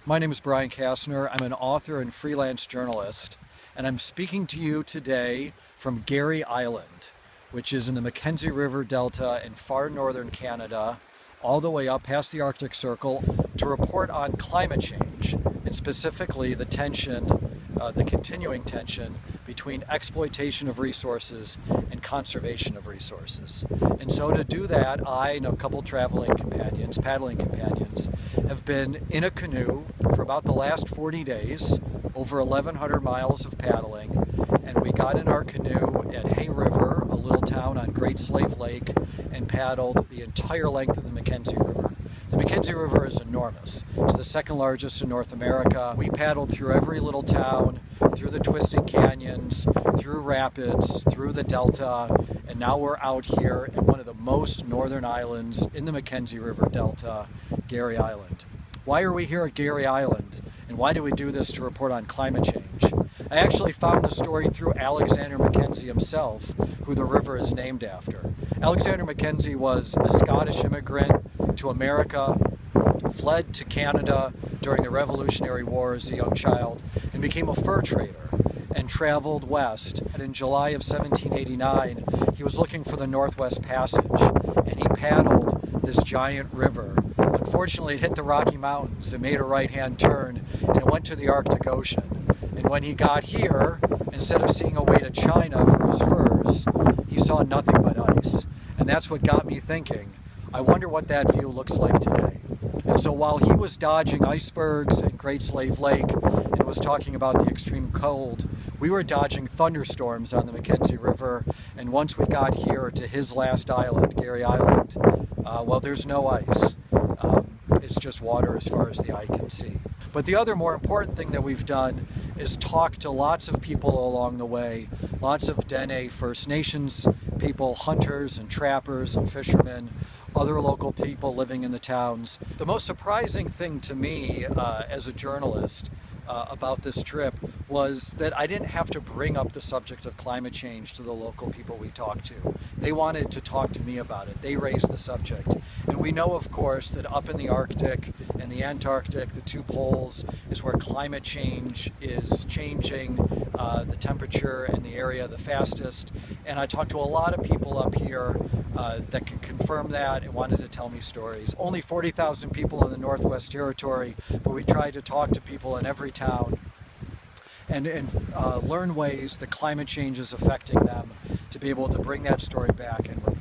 My name is Brian Castner. I'm an author and freelance journalist, and I'm speaking to you today from Garry Island, which is in the Mackenzie River Delta in far northern Canada, all the way up past the Arctic Circle, to report on climate change, and specifically the continuing tension between exploitation of resources and conservation of resources. And so to do that, I and a couple paddling companions, have been in a canoe for about the last 40 days, over 1,100 miles of paddling, and we got in our canoe at Hay River, a little town on Great Slave Lake, and paddled the entire length of the Mackenzie River. The Mackenzie River is enormous. It's the second largest in North America. We paddled through every little town, through the twisting canyons, through rapids, through the delta, and now we're out here at one of the most northern islands in the Mackenzie River Delta, Garry Island. Why are we here at Garry Island, and why do we do this to report on climate change? I actually found the story through Alexander Mackenzie himself, who the river is named after. Alexander Mackenzie was a Scottish immigrant to America, fled to Canada during the Revolutionary War as a young child, and became a fur trader and traveled west. And in July of 1789, he was looking for the Northwest Passage, and he paddled this giant river. Unfortunately, it hit the Rocky Mountains. It made a right-hand turn, and it went to the Arctic Ocean. And when he got here, instead of seeing a way to China for his furs, he saw nothing but ice. And that's what got me thinking, I wonder what that view looks like today. And so while he was dodging icebergs in Great Slave Lake and was talking about the extreme cold, we were dodging thunderstorms on the Mackenzie River. And once we got here to his last island, Garry Island, well, there's no ice. It's just water as far as the eye can see. But the other more important thing that we've done is talk to lots of people along the way, lots of Dene First Nations people, hunters and trappers and fishermen, other local people living in the towns. The most surprising thing to me as a journalist about this trip was that I didn't have to bring up the subject of climate change to the local people we talked to. They wanted to talk to me about it. They raised the subject. And we know, of course, that up in the Arctic and the Antarctic, the two poles, is where climate change is changing the temperature and the area the fastest. And I talked to a lot of people up here that can confirm that and wanted to tell me stories. Only 40,000 people in the Northwest Territory, but we tried to talk to people in every town and learn ways that climate change is affecting them to be able to bring that story back and